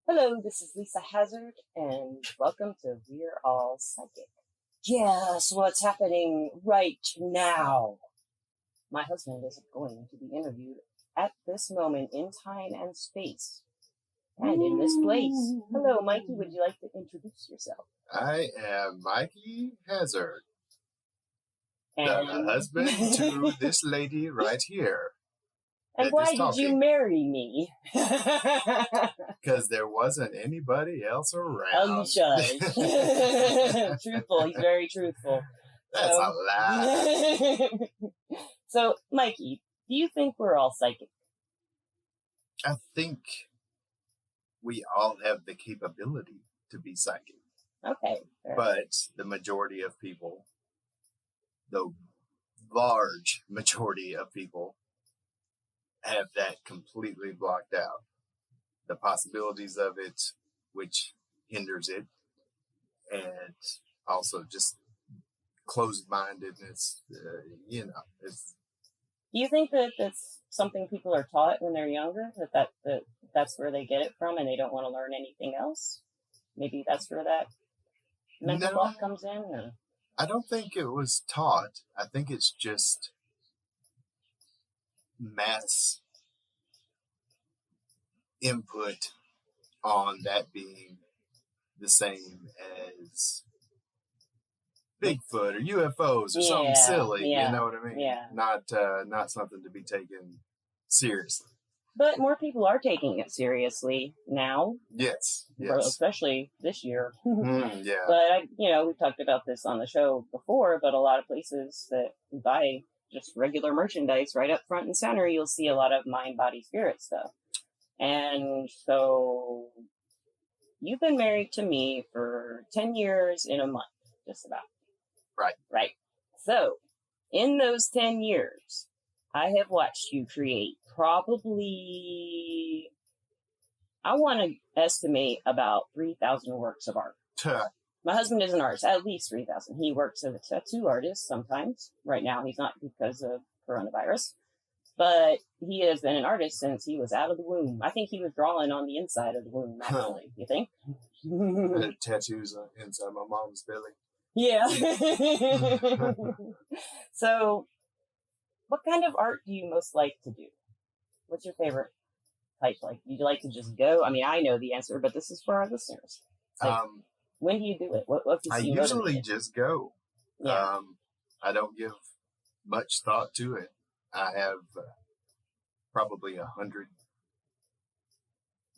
Hello, this is Lisa Hazard, and welcome to We're All Psychic. Guess what's happening right now? My husband is going to be interviewed at this moment in time and space, and in this place. Hello, Mikey, would you like to introduce yourself? I am Mikie Hazard, And the husband to this lady right here. And why did you marry me? Because there wasn't anybody else around. Truthful. He's very truthful. That's a lie. So, Mikey, do you think we're all psychic? I think we all have the capability to be psychic. Okay. But the majority of people, the large majority of people, have that completely blocked out. The possibilities of it, which hinders it, and also just closed-mindedness. It's. Do you think that that's something people are taught when they're younger? That's where they get it from, and they don't want to learn anything else? Maybe that's where that mental block comes in. Or? I don't think it was taught. I think it's just mass input on that being the same as Bigfoot or UFOs or something silly. You know what I mean? Yeah. Not something to be taken seriously. But more people are taking it seriously now. Yes. Especially this year. Yeah. But we've talked about this on the show before, but a lot of places that buy just regular merchandise right up front and center, you'll see a lot of mind, body, spirit stuff. And so you've been married to me for 10 years in a month, just about. Right. So in those 10 years, I have watched you create probably, I want to estimate about 3,000 works of art. My husband is an artist, at least 3,000. He works as a tattoo artist sometimes. Right now, he's not because of coronavirus. But he has been an artist since he was out of the womb. I think he was drawing on the inside of the womb, actually. You think? I had tattoos inside my mom's belly. Yeah. So, what kind of art do you most like to do? What's your favorite type? Like, do you like to just go? I mean, I know the answer, but this is for our listeners. Like, when do you do it? What I usually just go. Yeah. I don't give much thought to it. I have probably 100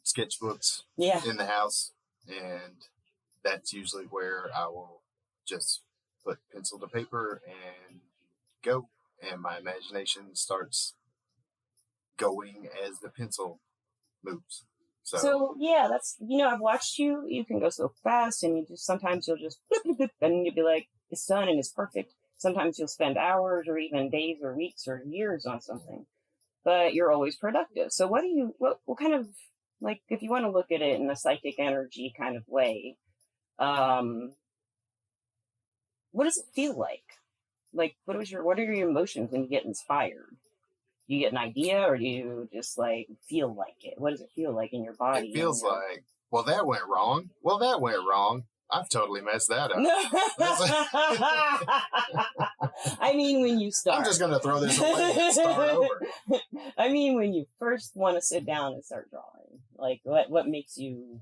sketchbooks in the house, and that's usually where I will just put pencil to paper and go, and my imagination starts going as the pencil moves. So yeah, that's, I've watched you. You can go so fast, and sometimes you'll just blip, blip, blip, and you'll be like, it's done and it's perfect. Sometimes you'll spend hours or even days or weeks or years on something, but you're always productive. So what kind of, like, if you want to look at it in a psychic energy kind of way, what does it feel like? Like, what are your emotions when you get inspired? Do you get an idea, or do you just like feel like it? What does it feel like in your body? It feels like, well, that went wrong. Well, that went wrong. I've totally messed that up. I mean, when you start. I'm just going to throw this away and start over. I mean, when you first want to sit down and start drawing, like what makes you,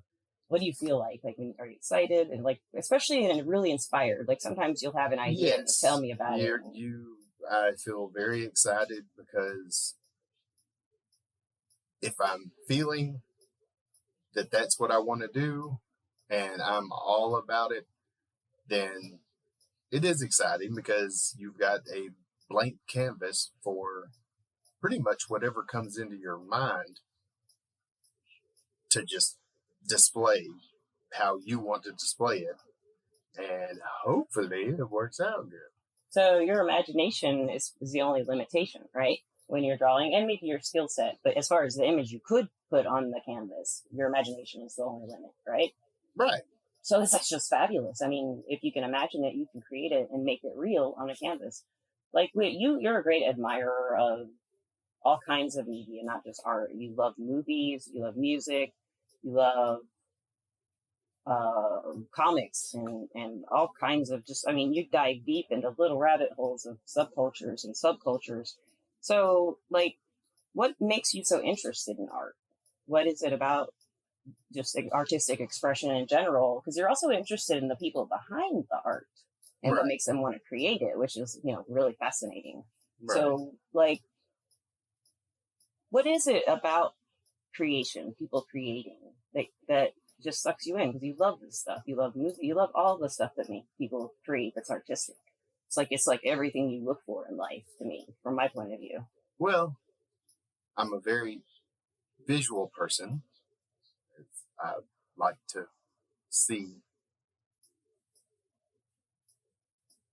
what do you feel like? Like, are you excited? And like, especially and really inspired? Like sometimes you'll have an idea and tell me about it. I feel very excited because if I'm feeling that that's what I want to do, and I'm all about it, then it is exciting because you've got a blank canvas for pretty much whatever comes into your mind to just display how you want to display it. And hopefully it works out good. So your imagination is the only limitation, right? When you're drawing, and maybe your skill set. But as far as the image you could put on the canvas, your imagination is the only limit, right? Right. So that's just fabulous. I mean, if you can imagine it, you can create it and make it real on a canvas. Like, you're a great admirer of all kinds of media, not just art. You love movies, you love music, you love comics and all kinds of just, I mean, you dive deep into little rabbit holes of subcultures and subcultures. So, like, what makes you so interested in art? What is it about just artistic expression in general? Because you're also interested in the people behind the art and Right. what makes them want to create it, which is, really fascinating. Right. So, like, what is it about creation, people creating, that just sucks you in because you love this stuff? You love music, you love all the stuff that make people create that's artistic. It's like everything you look for in life to me, from my point of view. Well, I'm a very visual person. I like to see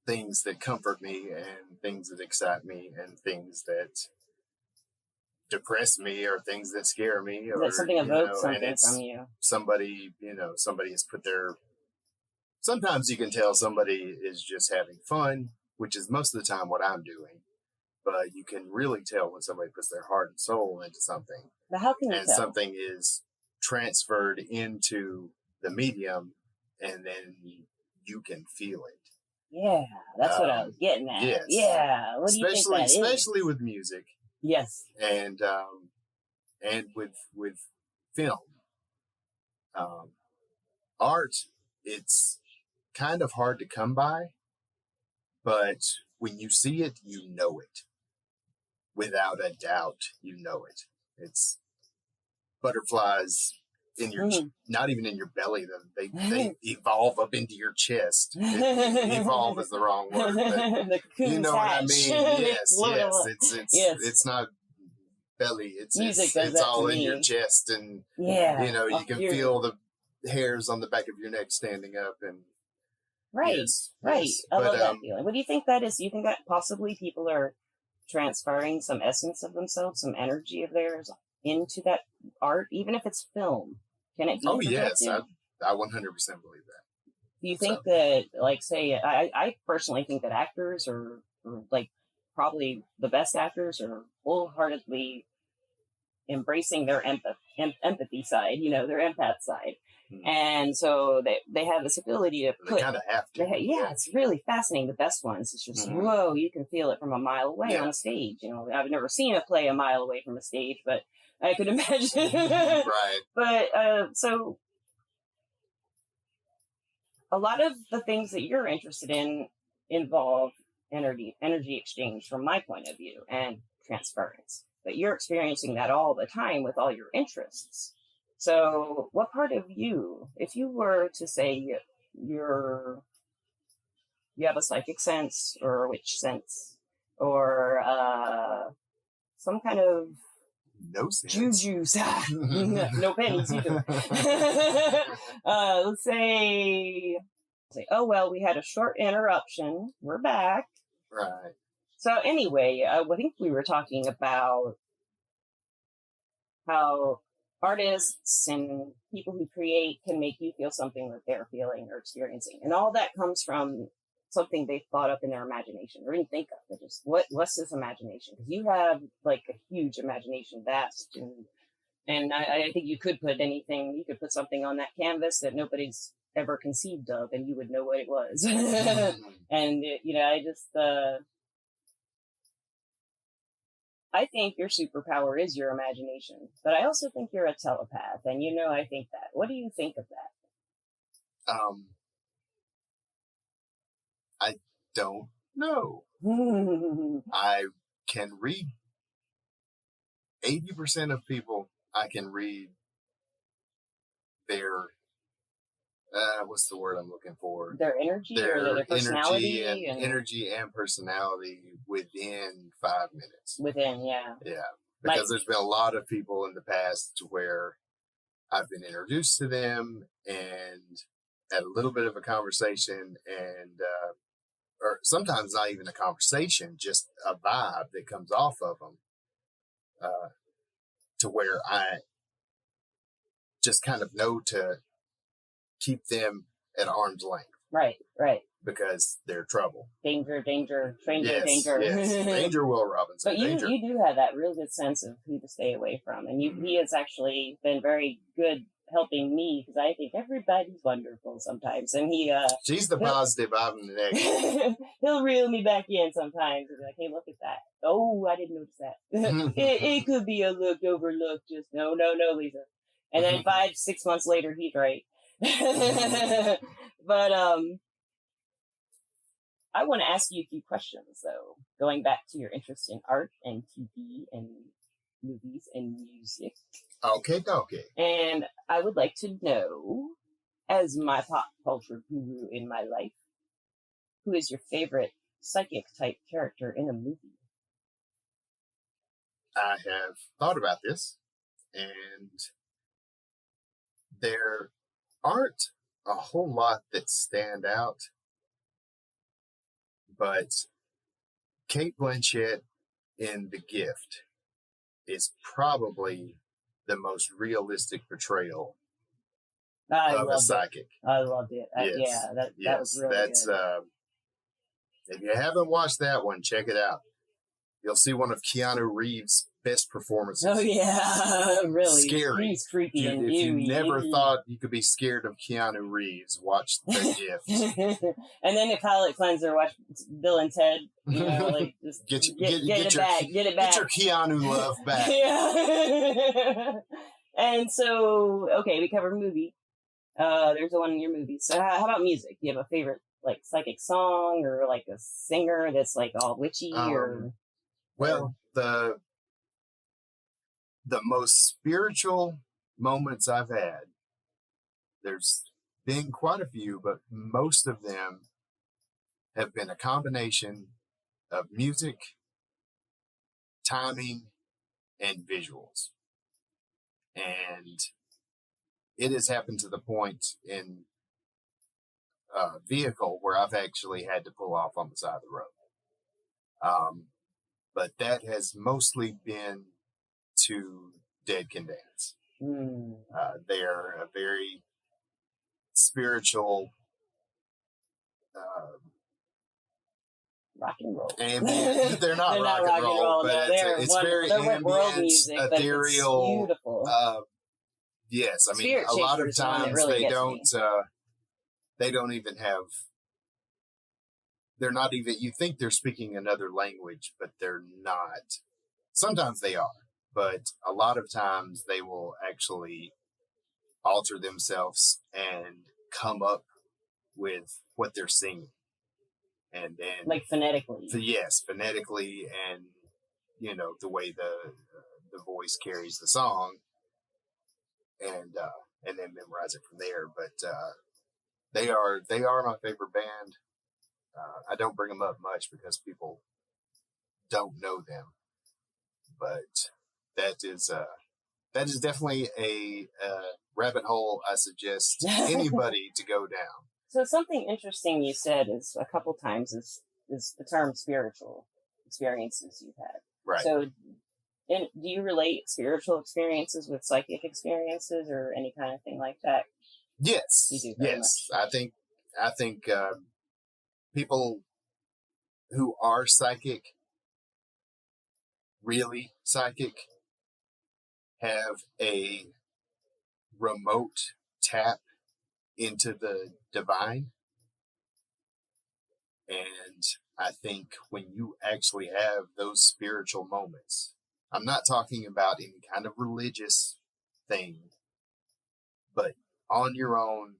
things that comfort me and things that excite me and things that depress me or things that scare me, or that something evokes something and it's from you. somebody has put their, sometimes you can tell somebody is just having fun, which is most of the time what I'm doing, but you can really tell when somebody puts their heart and soul into something. But how can you and tell? Something is transferred into the medium, and then you can feel it. Yeah, that's what I was getting at. Yes. Yeah, what do you think that is? Especially with music. Yes. And with film, art, it's kind of hard to come by, but when you see it, you know it. Without a doubt, you know it. It's butterflies in your, not even in your belly. They evolve up into your chest. Evolve is the wrong word, but you know what I mean. Yes, yes. It's not belly. It's all in your chest, and you can feel the hairs on the back of your neck standing up, and right. Yes. I love that feeling. What do you think that is? Do you think that possibly people are transferring some essence of themselves, some energy of theirs into that art, even if it's film? Can it be projected? Yes, I 100% believe that. Do you think that, like, say, I personally think that actors are like probably the best actors are wholeheartedly embracing their empathy side, their empath side. And so they have this ability to put, they kind of have to. It's really fascinating. The best ones, it's just, whoa, you can feel it from a mile away on a stage. I've never seen a play a mile away from a stage, but I could imagine. Right. But, so a lot of the things that you're interested in involve energy exchange from my point of view, and transference. But you're experiencing that all the time with all your interests. So what part of you, if you were to say you have a psychic sense or a witch sense or some kind of no sense. Juju, no pennies either. Let's say, oh, well, we had a short interruption. We're back. Right. So anyway, I think we were talking about how artists and people who create can make you feel something that they're feeling or experiencing. And all that comes from something they thought up in their imagination or didn't think of. But just what's this imagination? Because you have like a huge imagination, vast, and I think you could put something on that canvas that nobody's ever conceived of, and you would know what it was. And I think your superpower is your imagination, but I also think you're a telepath, and I think that. What do you think of that? I don't know. I can read 80% of people. I can read their what's the word I'm looking for? Their energy, or their personality, energy and personality within 5 minutes. Yeah. Because there's been a lot of people in the past where I've been introduced to them and had a little bit of a conversation, and or sometimes not even a conversation, just a vibe that comes off of them, to where I just kind of know to keep them at arm's length. Right. because they're trouble. Danger, stranger, Yes, danger. yes. Danger, Will Robinson. But you danger. do have that real good sense of who to stay away from. And he has actually been very good helping me, because I think everybody's wonderful sometimes. And She's the positive, I'm the negative. He'll reel me back in sometimes and be like, hey, look at that. Oh, I didn't notice that. it could be a look overlooked. Just no, Lisa. And then 5-6 months later, he's right. But I want to ask you a few questions, though, going back to your interest in art and TV and movies and music. Okay. And I would like to know, as my pop culture guru in my life, who is your favorite psychic type character in a movie? I have thought about this, and there aren't a whole lot that stand out, but Cate Blanchett in The Gift is probably the most realistic portrayal of a psychic. I loved it. That was really good. If you haven't watched that one, check it out. You'll see one of Keanu Reeves' best performances. Oh, yeah, really. Scary. He's creepy. If you never thought you could be scared of Keanu Reeves, watch The Gift. And then if palate cleanser, watch Bill and Ted. Like just get it back. Get your Keanu love back. Yeah. And so, okay, we covered movie. There's one in your movie. So how about music? Do you have a favorite, like, psychic song or, like, a singer that's, like, all witchy or... Well, the most spiritual moments I've had, there's been quite a few, but most of them have been a combination of music, timing, and visuals. And it has happened to the point in a vehicle where I've actually had to pull off on the side of the road. But that has mostly been to Dead Can Dance. They're a very spiritual rock and roll. Ambient. They're not rock and roll, but it's very ambient, world music, ethereal. It's beautiful. Yes, I mean, a lot of times really they don't even have. They're not even, you think they're speaking another language, but they're not. Sometimes they are, but a lot of times they will actually alter themselves and come up with what they're singing. And then, like phonetically. Yes, phonetically, and the way the voice carries the song, and then memorize it from there. But they are my favorite band. I don't bring them up much because people don't know them, but that is definitely a rabbit hole I suggest anybody to go down. So something interesting you said is a couple times is the term spiritual experiences you've had. Right. So, do you relate spiritual experiences with psychic experiences or any kind of thing like that? Yes. You do very much. I think people who are psychic, really psychic, have a remote tap into the divine. And I think when you actually have those spiritual moments, I'm not talking about any kind of religious thing, but on your own,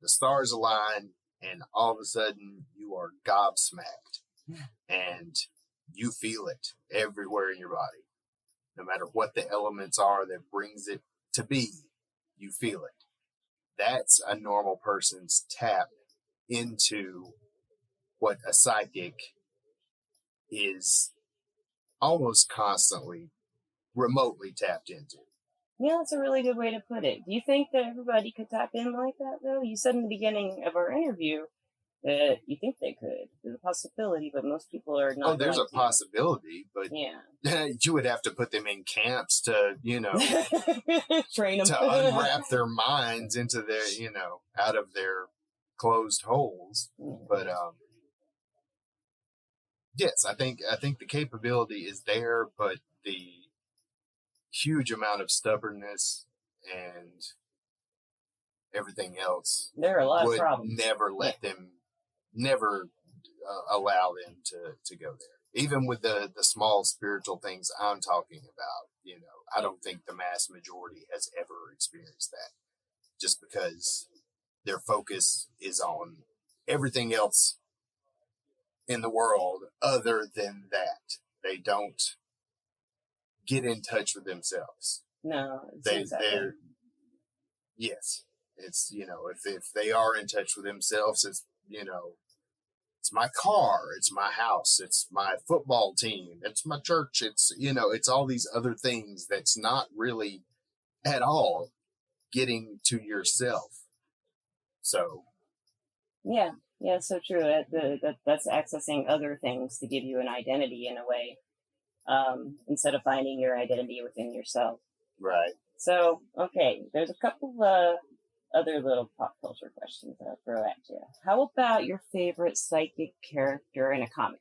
the stars align, and all of a sudden you are gobsmacked and you feel it everywhere in your body. No matter what the elements are that brings it to be, you feel it. That's a normal person's tap into what a psychic is almost constantly remotely tapped into. Yeah, that's a really good way to put it. Do you think that everybody could tap in like that, though? You said in the beginning of our interview that you think they could. There's a possibility, but most people are not. Oh, there's a possibility, but yeah, you would have to put them in camps to, train them to unwrap their minds into their, out of their closed holes. Mm. But yes, I think the capability is there, but the huge amount of stubbornness and everything else There are a lot of would problems. never let them, never allow them to go there. Even with the small spiritual things I'm talking about, I don't think the mass majority has ever experienced that, just because their focus is on everything else in the world other than that. They don't get in touch with themselves. No, They're yes. It's, if they are in touch with themselves, it's, it's my car, it's my house, it's my football team, it's my church, it's all these other things that's not really at all getting to yourself. So yeah, so true. That's accessing other things to give you an identity in a way, instead of finding your identity within yourself. right. So, okay, there's a couple of other little pop culture questions that I'll throw at you. How about your favorite psychic character in a comic?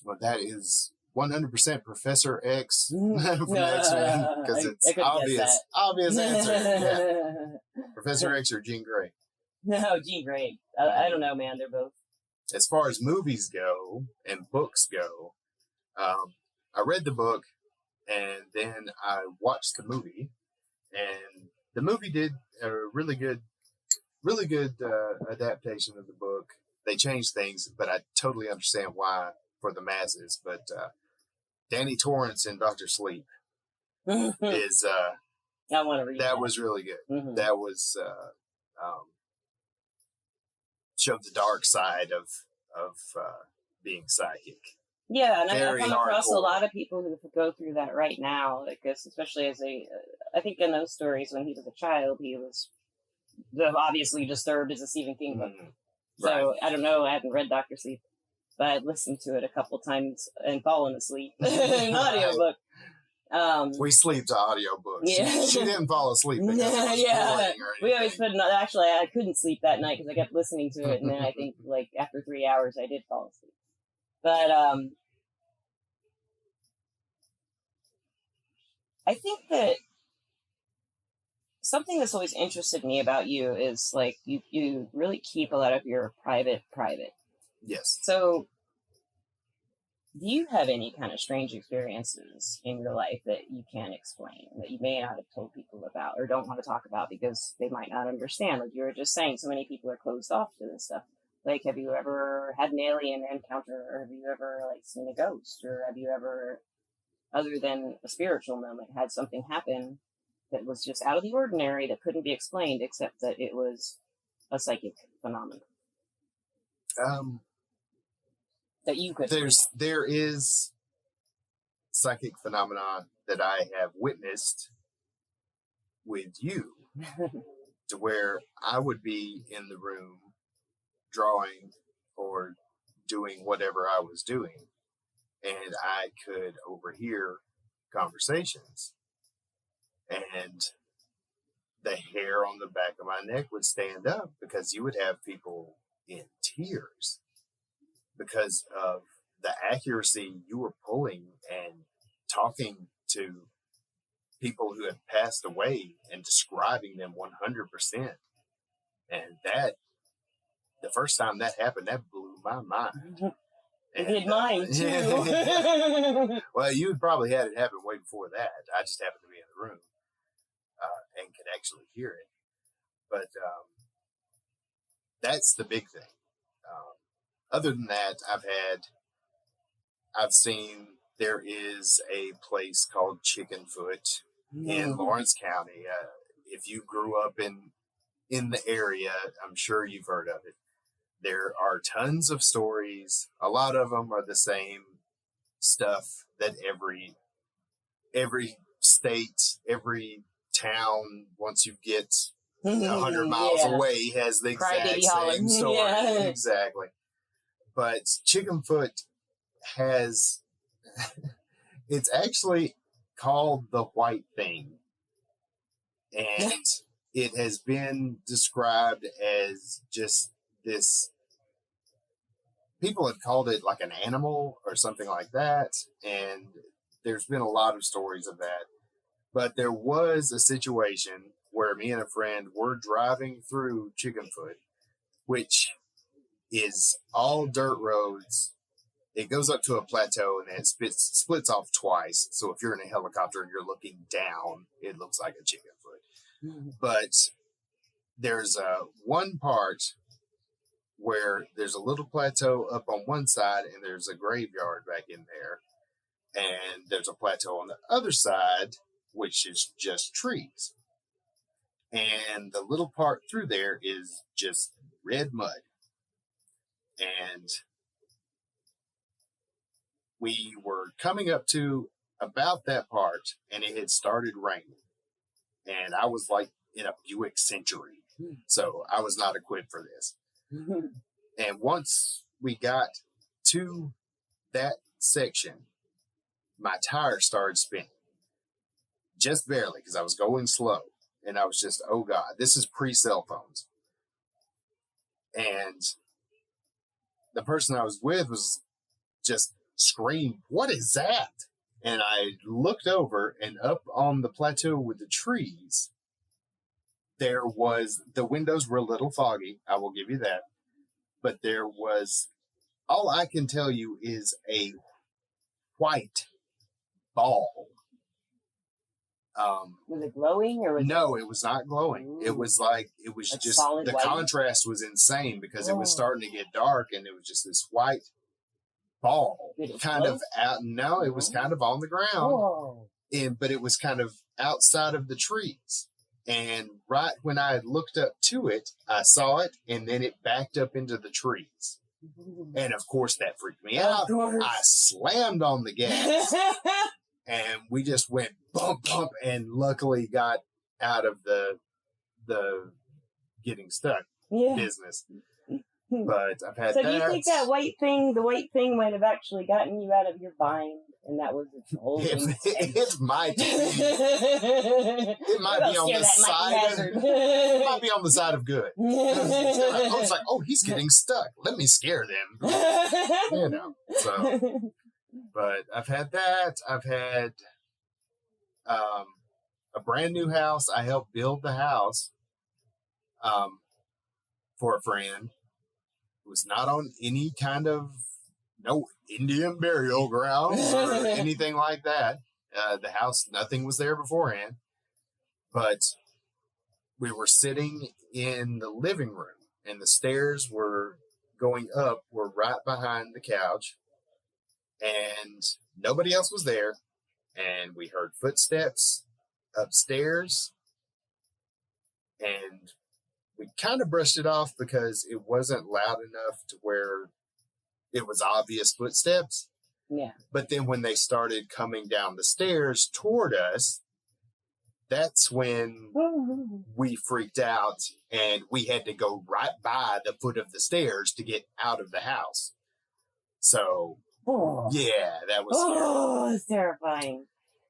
Well, that is 100% Professor X from X-Men, because it's obvious answer. Yeah. Professor X or Jean Grey? No, Jean Grey. I don't know, man. They're both. As far as movies go and books go, I read the book and then I watched the movie, and the movie did a really good adaptation of the book. They changed things, but I totally understand why for the masses. But Danny Torrance in Dr. Sleep is I want to read that. Was really good. Mm-hmm. That was showed the dark side of being psychic. Yeah, and I come across a lot of people who go through that right now, because especially as I think in those stories when he was a child, he was obviously disturbed as a Stephen King book. Mm-hmm. So right. I don't know, I haven't read Dr. Sleep, but I'd listened to it a couple times and fallen asleep in an audiobook. We sleep to audiobooks. Yeah. She didn't fall asleep. Yeah. We always put actually, I couldn't sleep that night because I kept listening to it, and then I think like after 3 hours I did fall asleep. But I think that something that's always interested me about you is like you really keep a lot of your private. Yes. So do you have any kind of strange experiences in your life that you can't explain, that you may not have told people about or don't want to talk about because they might not understand? Like you were just saying, so many people are closed off to this stuff. Like, have you ever had an alien encounter, or have you ever like seen a ghost, or have you ever, other than a spiritual moment, had something happen that was just out of the ordinary that couldn't be explained except that it was a psychic phenomenon? That you could. There is psychic phenomena that I have witnessed with you, to where I would be in the room drawing or doing whatever I was doing, and I could overhear conversations, and the hair on the back of my neck would stand up, because you would have people in tears because of the accuracy you were pulling and talking to people who had passed away and describing them 100%. And that, the first time that happened, that blew my mind. It did mine too. Well, you probably had it happen way before that. I just happened to be in the room and could actually hear it. But that's the big thing. Other than that, I've seen, there is a place called Chickenfoot in Lawrence County. If you grew up in the area, I'm sure you've heard of it. There are tons of stories. A lot of them are the same stuff that every state, every town, once you get 100 miles away, has the exact same story. Yeah. Exactly. But Chickenfoot has, it's actually called the White Thing. And it has been described as just this. People have called it like an animal or something like that, and there's been a lot of stories of that. But there was a situation where me and a friend were driving through Chickenfoot, which is all dirt roads. It goes up to a plateau and then it splits off twice. So if you're in a helicopter and you're looking down, it looks like a Chickenfoot. But there's one part where there's a little plateau up on one side and there's a graveyard back in there. And there's a plateau on the other side, which is just trees. And the little part through there is just red mud. And we were coming up to about that part, and it had started raining. And I was like in a Buick Century, so I was not equipped for this. And once we got to that section, my tire started spinning. Just barely, because I was going slow. And I was just, oh God, this is pre-cell phones. And the person I was with was just screamed, "What is that?" And I looked over, and up on the plateau with the trees, there was, the windows were a little foggy, I will give you that. But there was, all I can tell you is a white ball. Was it glowing or was no, it was not glowing. Ooh. It was like, it was Like just, solid the white? contrast was insane because it was starting to get dark and it was just this white ball Did it kind float? of out. No, it was kind of on the ground, Whoa. but it was kind of outside of the trees. And right when I had looked up to it, I saw it and then it backed up into the trees. And of course that freaked me out. I slammed on the gas. And we just went bump, bump, and luckily got out of the getting stuck business. But I've had So that. do you think that the white thing might have actually gotten you out of your bind, and that was its whole thing? It might be. It might be on the side. It might be on the side of good. I was like, oh, he's getting stuck. Let me scare them. You know. So. But I've had that. I've had a brand new house. I helped build the house for a friend. It was not on any kind of, no Indian burial grounds or anything like that. The house, nothing was there beforehand. But we were sitting in the living room, and the stairs were going up, were right behind the couch. And nobody else was there. And we heard footsteps upstairs. And we kind of brushed it off because it wasn't loud enough to where it was obvious footsteps. Yeah. But then when they started coming down the stairs toward us, that's when we freaked out and we had to go right by the foot of the stairs to get out of the house. So... yeah, that was scary. Oh, it's terrifying.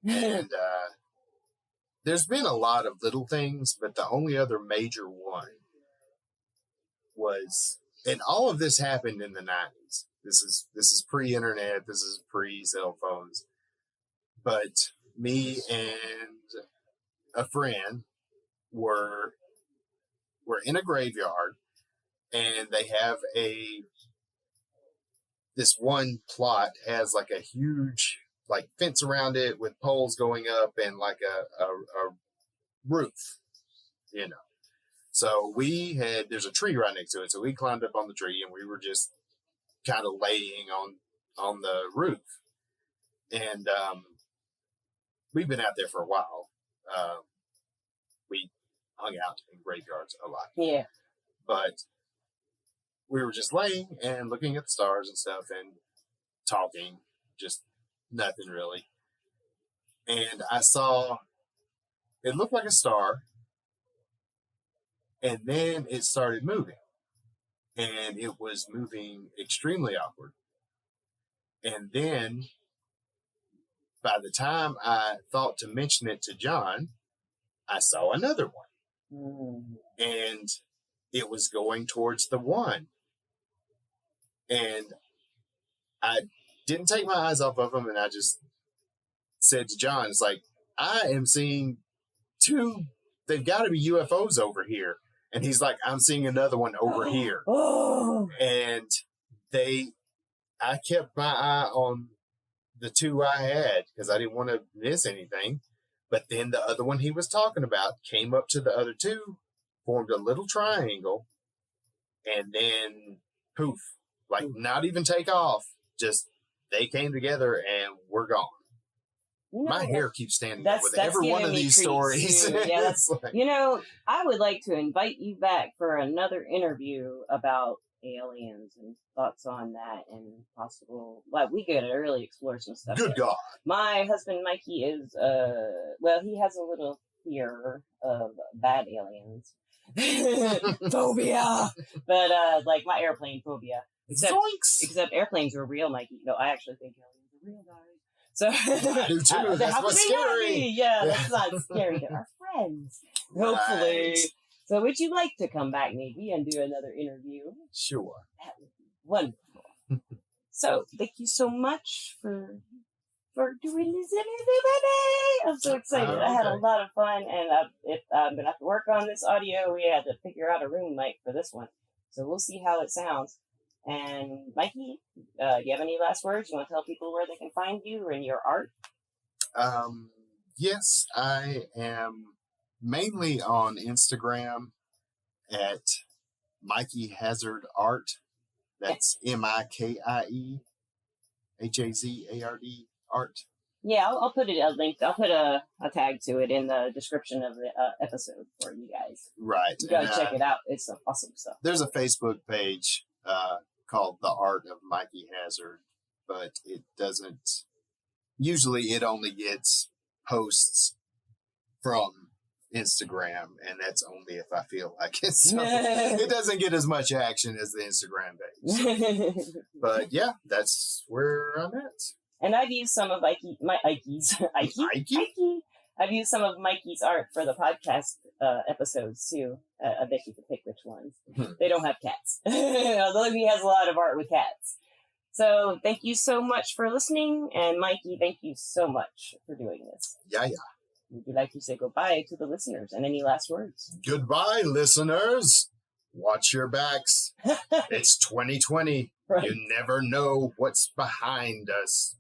And there's been a lot of little things, but the only other major one was, and all of this happened in the 90s. This is pre-internet. This is pre-cell phones. But me and a friend were in a graveyard, and they have this one plot has like a huge like fence around it with poles going up and like a roof, you know. So there's a tree right next to it. So we climbed up on the tree and we were just kind of laying on the roof. And we've been out there for a while. We hung out in graveyards a lot. Yeah. But we were just laying and looking at the stars and stuff and talking, just nothing really. And I saw, it looked like a star, and then it started moving. And it was moving extremely awkward. And then by the time I thought to mention it to John, I saw another one. And it was going towards the one. And I didn't take my eyes off of him, and I just said to John, it's like, I am seeing two, they've got to be UFOs over here. And he's like, I'm seeing another one over here. And I kept my eye on the two I had because I didn't want to miss anything. But then the other one he was talking about came up to the other two, formed a little triangle, and then poof, like not even take off, just they came together and we're gone. My hair keeps standing up with every one of these stories. Yeah, like, I would like to invite you back for another interview about aliens and thoughts on that and possible. Well, we could really explore some stuff. Good God. My husband Mikey is he has a little fear of bad aliens. Phobia. But like my airplane phobia. Except airplanes are real, Mikey. No, I actually think aliens are real, guys. So I do too. That's what's scary. Yeah, that's not scary. They're our friends. Hopefully. Right. So would you like to come back maybe and do another interview? Sure. That would be wonderful. So thank you so much for doing this interview. I'm so excited. Okay. I had a lot of fun, and I'm going to have to work on this audio. We had to figure out a room mic for this one. So we'll see how it sounds. And Mikey, do you have any last words? You want to tell people where they can find you and your art? Yes, I am mainly on Instagram at Mikie Hazard Art. That's MIKIE HAZARD art. Yeah, I'll put it a link. I'll put a tag to it in the description of the episode for you guys. Right. You gotta check it out. It's some awesome stuff. There's a Facebook page called The Art of Mikie Hazard, but it doesn't. Usually, it only gets posts from Instagram, and that's only if I feel like it. So it doesn't get as much action as the Instagram page. So. But yeah, that's where I'm at. And I've used some of Ikey's I've used some of Mikey's art for the podcast episodes too. I bet you could pick which ones. They don't have cats, although he has a lot of art with cats. So thank you so much for listening, and Mikie, thank you so much for doing this. Yeah. Would you like to say goodbye to the listeners and any last words? Goodbye, listeners. Watch your backs. It's 2020. Right. You never know what's behind us.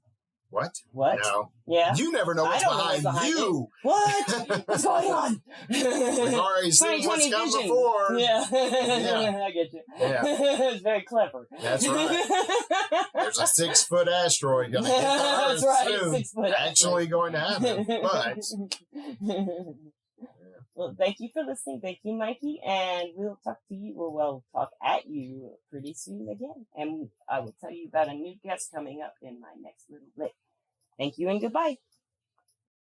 What? No. Yeah. You never know what's behind you. What? What's going on? We've already seen what's come before. Yeah. I get you. Yeah. It's very clever. That's right. There's a 6-foot asteroid going to hit the Earth soon. 6 foot actually going to happen. But well, thank you for listening. Thank you, Mikie. And we'll talk to you, or we'll talk at you pretty soon again. And I will tell you about a new guest coming up in my next little bit. Thank you and goodbye.